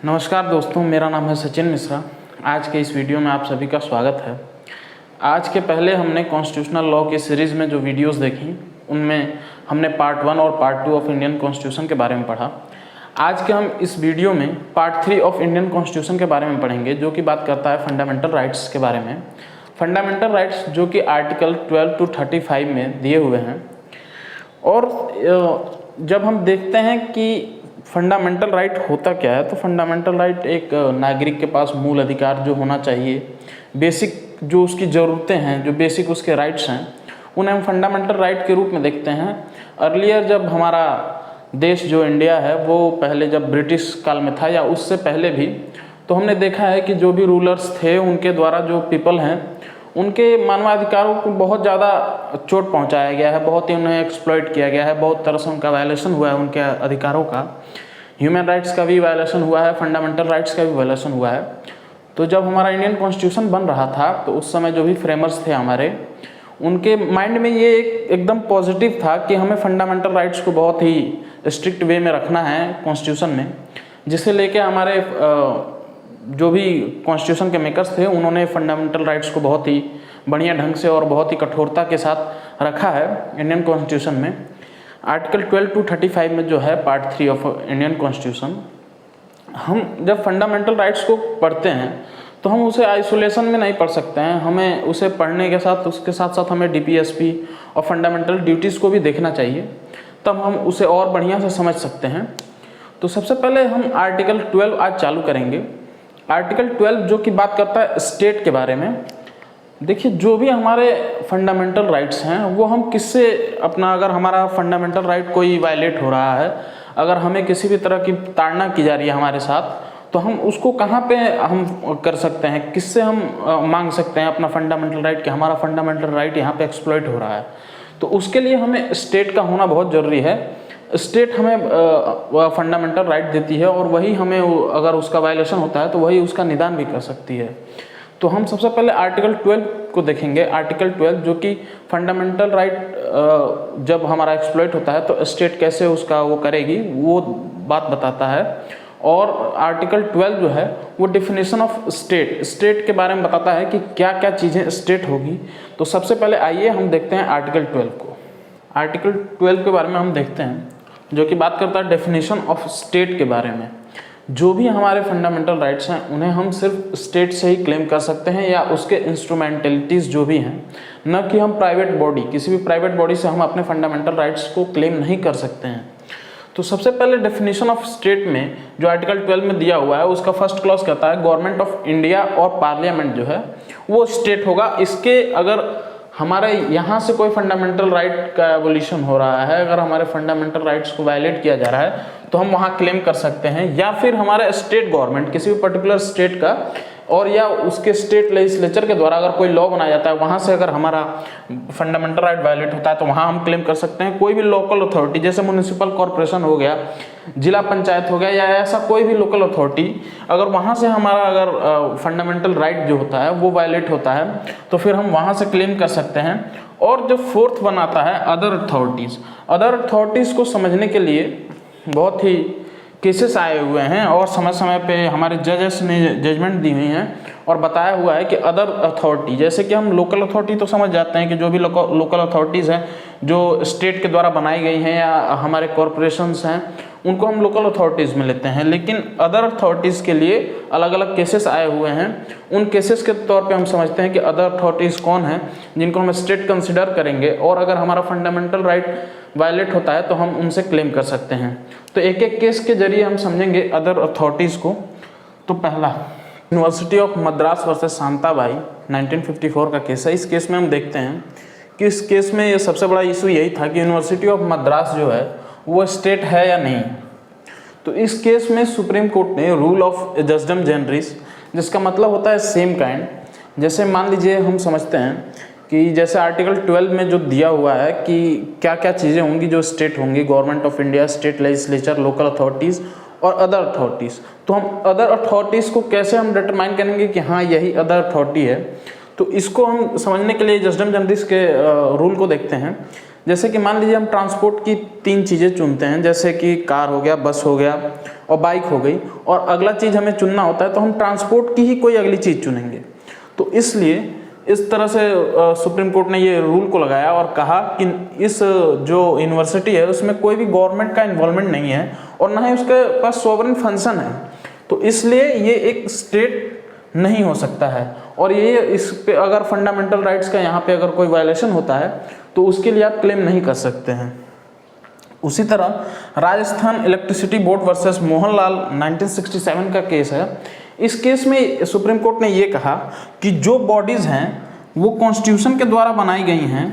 नमस्कार दोस्तों, मेरा नाम है सचिन मिश्रा। आज के इस वीडियो में आप सभी का स्वागत है। आज के पहले हमने कॉन्स्टिट्यूशनल लॉ की सीरीज़ में जो वीडियोस देखी उनमें हमने पार्ट 1 और पार्ट 2 ऑफ इंडियन कॉन्स्टिट्यूशन के बारे में पढ़ा। आज के हम इस वीडियो में पार्ट 3 ऑफ इंडियन कॉन्स्टिट्यूशन के बारे में पढ़ेंगे, जो कि बात करता है फंडामेंटल राइट्स के बारे में। फंडामेंटल राइट्स जो कि आर्टिकल 12 to 35 में दिए हुए हैं। और जब हम देखते हैं कि फंडामेंटल राइट होता क्या है, तो फंडामेंटल राइट एक नागरिक के पास मूल अधिकार जो होना चाहिए, बेसिक जो उसकी ज़रूरतें हैं, जो बेसिक उसके राइट्स हैं, उन्हें हम फंडामेंटल राइट के रूप में देखते हैं। अर्लियर जब हमारा देश जो इंडिया है वो पहले जब ब्रिटिश काल में था या उससे पहले भी, तो हमने देखा है कि जो भी रूलर्स थे उनके द्वारा जो पीपल हैं उनके मानवाधिकारों को बहुत ज़्यादा चोट पहुंचाया गया है, बहुत ही उन्हें एक्सप्लॉइट किया गया है, बहुत तरह से उनका वायलेशन हुआ है, उनके अधिकारों का, ह्यूमन राइट्स का भी वायलेशन हुआ है, फंडामेंटल राइट्स का भी वायलेशन हुआ है। तो जब हमारा इंडियन कॉन्स्टिट्यूशन बन रहा था तो उस समय जो भी फ्रेमर्स थे हमारे, उनके माइंड में ये एकदम पॉजिटिव था कि हमें फंडामेंटल राइट्स को बहुत ही स्ट्रिक्ट वे में रखना है कॉन्स्टिट्यूशन में, जिसे लेके हमारे जो भी कॉन्स्टिट्यूशन के मेकर्स थे उन्होंने फंडामेंटल राइट्स को बहुत ही बढ़िया ढंग से और बहुत ही कठोरता के साथ रखा है इंडियन कॉन्स्टिट्यूशन में। आर्टिकल 12 to 35 में जो है पार्ट 3 ऑफ इंडियन कॉन्स्टिट्यूशन, हम जब फंडामेंटल राइट्स को पढ़ते हैं तो हम उसे आइसोलेशन में नहीं पढ़ सकते हैं। हमें उसे पढ़ने के साथ उसके साथ साथ हमें DPSP और फंडामेंटल ड्यूटीज़ को भी देखना चाहिए, तब हम उसे और बढ़िया से समझ सकते हैं। तो सबसे पहले हम आर्टिकल 12 आज चालू करेंगे। आर्टिकल 12 जो कि बात करता है स्टेट के बारे में। देखिए, जो भी हमारे फंडामेंटल राइट्स हैं वो हम किससे अपना, अगर हमारा फंडामेंटल राइट कोई वायलेट हो रहा है, अगर हमें किसी भी तरह की ताड़ना की जा रही है हमारे साथ, तो हम उसको कहाँ पे हम कर सकते हैं, किससे हम मांग सकते हैं अपना फंडामेंटल राइट कि हमारा फंडामेंटल राइट यहाँ पे एक्सप्लॉइट हो रहा है। तो उसके लिए हमें स्टेट का होना बहुत ज़रूरी है। स्टेट हमें फंडामेंटल राइट देती है और वही हमें, अगर उसका वायलेशन होता है तो वही उसका निदान भी कर सकती है। तो हम सबसे पहले आर्टिकल 12 को देखेंगे। आर्टिकल 12 जो कि फंडामेंटल राइट जब हमारा एक्सप्लॉइट होता है तो स्टेट कैसे उसका वो करेगी वो बात बताता है। और आर्टिकल 12 जो है वो डेफिनेशन ऑफ स्टेट के बारे में बताता है कि क्या क्या चीज़ें स्टेट होगी। तो सबसे पहले आइए हम देखते हैं आर्टिकल 12 को। आर्टिकल 12 के बारे में हम देखते हैं, जो कि बात करता है डेफिनेशन ऑफ स्टेट के बारे में। जो भी हमारे फंडामेंटल राइट्स हैं उन्हें हम सिर्फ स्टेट से ही क्लेम कर सकते हैं या उसके इंस्ट्रूमेंटलिटीज़ जो भी हैं, न कि हम प्राइवेट बॉडी, किसी भी प्राइवेट बॉडी से हम अपने फंडामेंटल राइट्स को क्लेम नहीं कर सकते हैं। तो सबसे पहले डेफिनेशन ऑफ स्टेट में जो आर्टिकल 12 में दिया हुआ है उसका फर्स्ट क्लॉज कहता है गवर्नमेंट ऑफ इंडिया और पार्लियामेंट जो है वो स्टेट होगा। इसके अगर हमारे यहाँ से कोई फंडामेंटल राइट का एवोल्यूशन हो रहा है, अगर हमारे फंडामेंटल राइट्स को वायलेट किया जा रहा है तो हम वहाँ क्लेम कर सकते हैं, या फिर हमारे स्टेट गवर्नमेंट किसी भी पर्टिकुलर स्टेट का और या उसके स्टेट लेजिस्लेचर के द्वारा अगर कोई लॉ बनाया जाता है, वहाँ से अगर हमारा फंडामेंटल राइट वायलेट होता है तो वहाँ हम क्लेम कर सकते हैं। कोई भी लोकल अथॉरिटी जैसे म्यूनिसिपल कॉरपोरेशन हो गया, जिला पंचायत हो गया, या ऐसा कोई भी लोकल अथॉरिटी, अगर वहाँ से हमारा अगर फंडामेंटल राइट जो होता है वो वायलेट होता है तो फिर हम वहाँ से क्लेम कर सकते हैं। और जो फोर्थ बनाता है अदर अथॉरिटीज़ को समझने के लिए बहुत ही केसेस आए हुए हैं और समय समय पे हमारे जजेस ने जजमेंट दी हुई हैं और बताया हुआ है कि अदर अथॉरिटी, जैसे कि हम लोकल अथॉरिटी तो समझ जाते हैं कि जो भी लोकल अथॉरिटीज़ हैं जो स्टेट के द्वारा बनाई गई हैं या हमारे कॉरपोरेशंस हैं उनको हम लोकल अथॉरिटीज़ में लेते हैं। लेकिन अदर अथॉरिटीज़ के लिए अलग अलग केसेस आए हुए हैं। उन केसेस के तौर पे हम समझते हैं कि अदर अथॉरिटीज़ कौन हैं जिनको हम स्टेट कंसिडर करेंगे और अगर हमारा फंडामेंटल राइट वायलेट होता है तो हम उनसे क्लेम कर सकते हैं। तो एक एक केस के जरिए हम समझेंगे अदर अथॉरिटीज़ को। तो पहला university of Madras versus Shantabai 1954 का केस है। इस केस में हम देखते हैं कि इस केस में ये सबसे बड़ा इशू यही था कि यूनिवर्सिटी ऑफ मद्रास जो है वो स्टेट है या नहीं। तो इस केस में सुप्रीम कोर्ट ने रूल ऑफ जस्डम जनरिस, जिसका मतलब होता है सेम काइंड, जैसे मान लीजिए हम समझते हैं कि जैसे आर्टिकल 12 में जो दिया हुआ है कि क्या क्या चीज़ें होंगी जो स्टेट होंगी, government of India, state legislature, local authorities और अदर अथॉरिटीज़। तो हम अदर अथॉरिटीज़ को कैसे हम डिटरमाइन करेंगे कि हाँ यही अदर अथॉरिटी है। तो इसको हम समझने के लिए जस्डम जनरिस के रूल को देखते हैं। जैसे कि मान लीजिए हम ट्रांसपोर्ट की 3 चीज़ें चुनते हैं, जैसे कि कार हो गया, बस हो गया और बाइक हो गई, और अगला चीज़ हमें चुनना होता है तो हम ट्रांसपोर्ट की ही कोई अगली चीज़ चुनेंगे। तो इसलिए इस तरह से सुप्रीम कोर्ट ने ये रूल को लगाया और कहा कि इस जो यूनिवर्सिटी है उसमें कोई भी गवर्नमेंट का इन्वॉल्वमेंट नहीं है और ना ही उसके पास सॉवरेन फंक्शन है, तो इसलिए ये एक स्टेट नहीं हो सकता है। और ये इस पे अगर फंडामेंटल राइट्स का यहाँ पे अगर कोई वायलेशन होता है तो उसके लिए आप क्लेम नहीं कर सकते हैं। उसी तरह Rajasthan electricity board versus Mohanlal 1967 का केस है। इस केस में सुप्रीम कोर्ट ने ये कहा कि जो बॉडीज़ हैं वो कॉन्स्टिट्यूशन के द्वारा बनाई गई हैं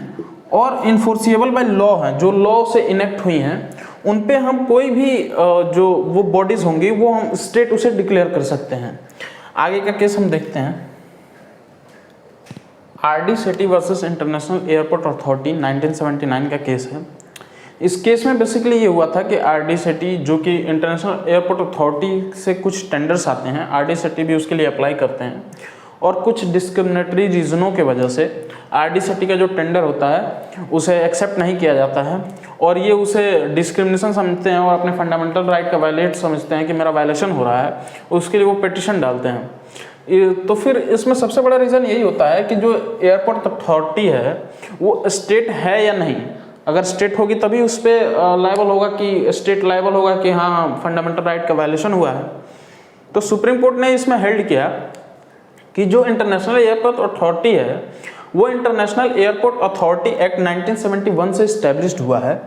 और इन्फोर्सिएबल बाय लॉ हैं, जो लॉ से इनेक्ट हुई हैं, उन पे हम कोई भी जो वो बॉडीज़ होंगी वो हम स्टेट उसे डिक्लेयर कर सकते हैं। आगे का केस हम देखते हैं, आरडी सेठी वर्सेस इंटरनेशनल एयरपोर्ट अथॉरिटी 1979 का केस है। इस केस में बेसिकली ये हुआ था कि आरडी सेठी जो कि इंटरनेशनल एयरपोर्ट अथॉरिटी से कुछ टेंडर्स आते हैं, आरडी सेठी भी उसके लिए अप्लाई करते हैं और कुछ डिस्क्रिमिनेटरी रीजनों के वजह से आरडी सेठी का जो टेंडर होता है उसे एक्सेप्ट नहीं किया जाता है और ये उसे डिस्क्रिमिनेशन समझते हैं और अपने फंडामेंटल राइट का वायलेट समझते हैं कि मेरा वायलेशन हो रहा है, उसके लिए वो पिटिशन डालते हैं। तो फिर इसमें सबसे बड़ा रीज़न यही होता है कि जो एयरपोर्ट अथॉरिटी है वो स्टेट है या नहीं। अगर स्टेट होगी तभी उस पर लायबल होगा कि स्टेट लायबल होगा कि हाँ फंडामेंटल राइट का वायलेशन हुआ है। तो सुप्रीम कोर्ट ने इसमें हेल्ड किया कि जो इंटरनेशनल एयरपोर्ट अथॉरिटी है वो इंटरनेशनल एयरपोर्ट अथॉरिटी एक्ट 1971 से इस्टेब्लिश्ड हुआ है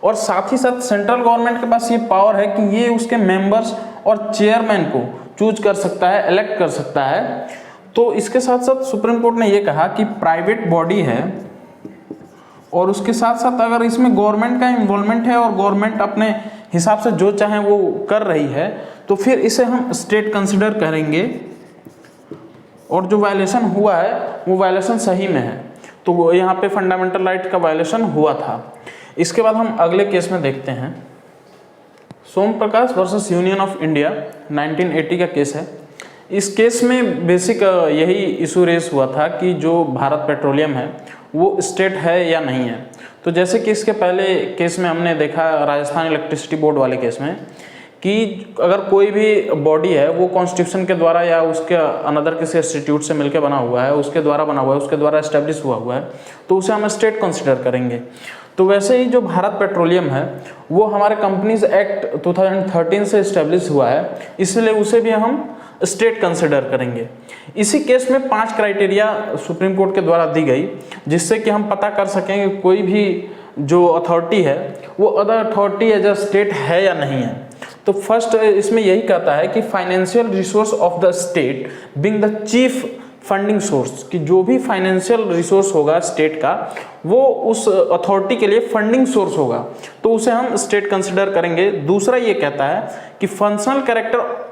और साथ ही साथ सेंट्रल गवर्नमेंट के पास ये पावर है कि ये उसके मेंबर्स और चेयरमैन को चूज कर सकता है, इलेक्ट कर सकता है। तो इसके साथ साथ सुप्रीम कोर्ट ने ये कहा कि प्राइवेट बॉडी है और उसके साथ साथ अगर इसमें गवर्नमेंट का इन्वॉल्वमेंट है और गवर्नमेंट अपने हिसाब से जो चाहे वो कर रही है तो फिर इसे हम स्टेट कंसिडर करेंगे और जो वायलेशन हुआ है वो वायलेशन सही में है। तो यहाँ पे फंडामेंटल राइट का वायलेशन हुआ था। इसके बाद हम अगले केस में देखते हैं, सोम प्रकाश वर्सेस यूनियन ऑफ इंडिया 1980 का केस है। इस केस में बेसिक यही इशू रेस हुआ था कि जो भारत पेट्रोलियम है वो स्टेट है या नहीं है। तो जैसे कि इसके पहले केस में हमने देखा राजस्थान इलेक्ट्रिसिटी बोर्ड वाले केस में कि अगर कोई भी बॉडी है वो कॉन्स्टिट्यूशन के द्वारा या उसके अनदर किसी इंस्टीट्यूट से मिलकर बना हुआ है, उसके द्वारा बना हुआ है, उसके द्वारा एस्टेब्लिश हुआ है, तो उसे हम स्टेट कंसिडर करेंगे। तो वैसे ही जो भारत पेट्रोलियम है वो हमारे कंपनीज एक्ट 2013 से इस्टेब्लिश हुआ है, इसलिए उसे भी हम स्टेट कंसिडर करेंगे। इसी केस में 5 क्राइटेरिया सुप्रीम कोर्ट के द्वारा दी गई जिससे कि हम पता कर सकें कि कोई भी जो अथॉरिटी है वो other authority as a state है या नहीं है। तो फर्स्ट इसमें यही कहता है कि financial resource of the state being the chief funding source, कि जो भी फाइनेंशियल रिसोर्स होगा स्टेट का वो उस अथॉरिटी के लिए फंडिंग सोर्स होगा, तो उसे हम स्टेट कंसिडर करेंगे। दूसरा ये कहता है कि functional character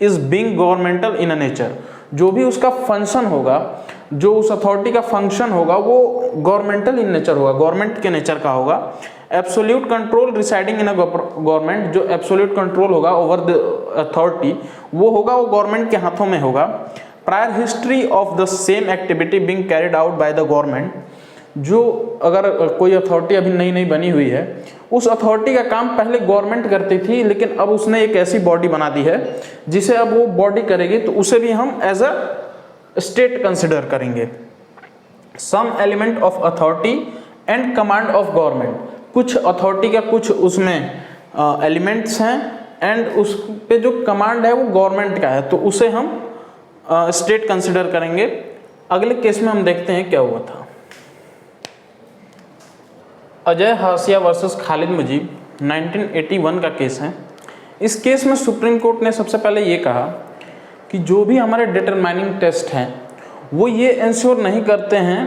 is being governmental in a nature, जो भी उसका फंक्शन होगा, जो उस अथॉरिटी का फंक्शन होगा वो गवर्नमेंटल इन नेचर होगा, गवर्नमेंट के नेचर का होगा। Absolute control residing in a government, जो एब्सोल्यूट कंट्रोल होगा ओवर द अथॉरिटी वो होगा, वो गवर्नमेंट के हाथों में होगा। Prior history of the same activity being carried out by the government, जो अगर कोई अथॉरिटी अभी नई नई बनी हुई है उस अथॉरिटी का काम पहले गवर्नमेंट करती थी लेकिन अब उसने एक ऐसी बॉडी बना दी है जिसे अब वो बॉडी करेगी, तो उसे भी हम एज अ स्टेट कंसिडर करेंगे। Some element of authority and command of government, कुछ अथॉरिटी का कुछ उसमें एलिमेंट्स हैं एंड उस पे जो कमांड है वो गवर्नमेंट का है, तो उसे हम स्टेट कंसिडर करेंगे। अगले केस में हम देखते हैं क्या हुआ था। अजय हासिया वर्सेस खालिद मुजीब 1981 का केस है। इस केस में सुप्रीम कोर्ट ने सबसे पहले ये कहा कि जो भी हमारे डिटरमाइनिंग टेस्ट हैं वो ये इंश्योर नहीं करते हैं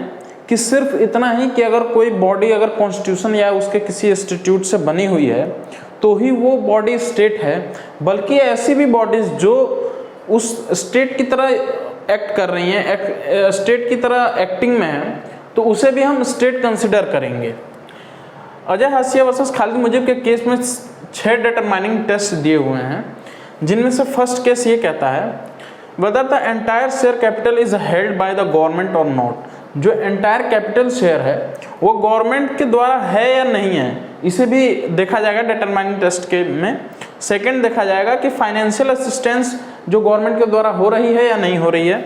कि सिर्फ इतना ही कि अगर कोई बॉडी अगर कॉन्स्टिट्यूशन या उसके किसी इंस्टीट्यूट से बनी हुई है तो ही वो बॉडी स्टेट है, बल्कि ऐसी भी बॉडीज जो उस स्टेट की तरह एक्ट कर रही हैं, स्टेट की तरह एक्टिंग में है, तो उसे भी हम स्टेट कंसिडर करेंगे। अजय हासिया वर्सेस खालिद मुजीब के केस में 6 डिटरमाइनिंग टेस्ट दिए हुए हैं, जिनमें से फर्स्ट केस ये कहता है whether the entire share capital is held by the government और नॉट, जो एंटायर कैपिटल शेयर है वो गवर्नमेंट के द्वारा है या नहीं है, इसे भी देखा जाएगा डिटरमाइनिंग टेस्ट के में। सेकंड देखा जाएगा कि फाइनेंशियल असिस्टेंस जो गवर्नमेंट के द्वारा हो रही है या नहीं हो रही है।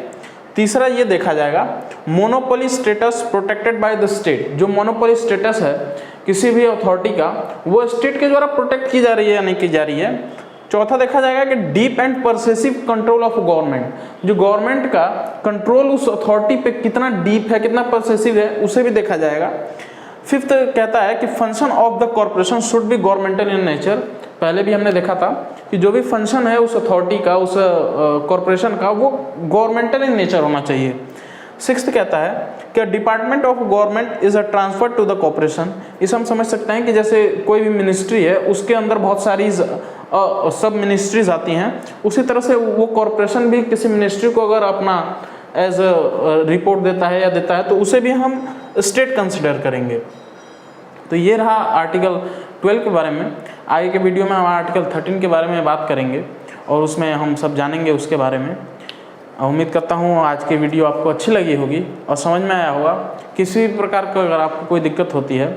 तीसरा ये देखा जाएगा monopoly status protected by the state, जो मोनोपोली स्टेटस है किसी भी अथॉरिटी का, वो स्टेट के द्वारा प्रोटेक्ट की जा रही है या नहीं की जा रही है। चौथा देखा जाएगा कि deep and pervasive control of government, जो गवर्नमेंट का कंट्रोल उस अथॉरिटी पे कितना डीप है, कितना परसेसिव है, उसे भी देखा जाएगा। फिफ्थ कहता है कि function of the corporation should be governmental in nature. पहले भी हमने देखा था कि जो भी फंक्शन है उस अथॉरिटी का, उस कॉर्पोरेशन का, वो गवर्नमेंटल इन नेचर होना चाहिए। सिक्स्थ कहता है कि department of government is a transfer to the corporation. इसे हम समझ सकते हैं कि जैसे कोई भी मिनिस्ट्री है, उसके अंदर बहुत सारी सब मिनिस्ट्रीज आती हैं, उसी तरह से वो कॉर्पोरेशन भी किसी मिनिस्ट्री को अगर अपना एज रिपोर्ट देता है या देता है तो उसे भी हम स्टेट कंसिडर करेंगे। तो ये रहा आर्टिकल 12 के बारे में। आगे के वीडियो में हम आर्टिकल 13 के बारे में बात करेंगे और उसमें हम सब जानेंगे उसके बारे में। उम्मीद करता हूँ आज की वीडियो आपको अच्छी लगी होगी और समझ में आया होगा। किसी भी प्रकार का अगर आपको कोई दिक्कत होती है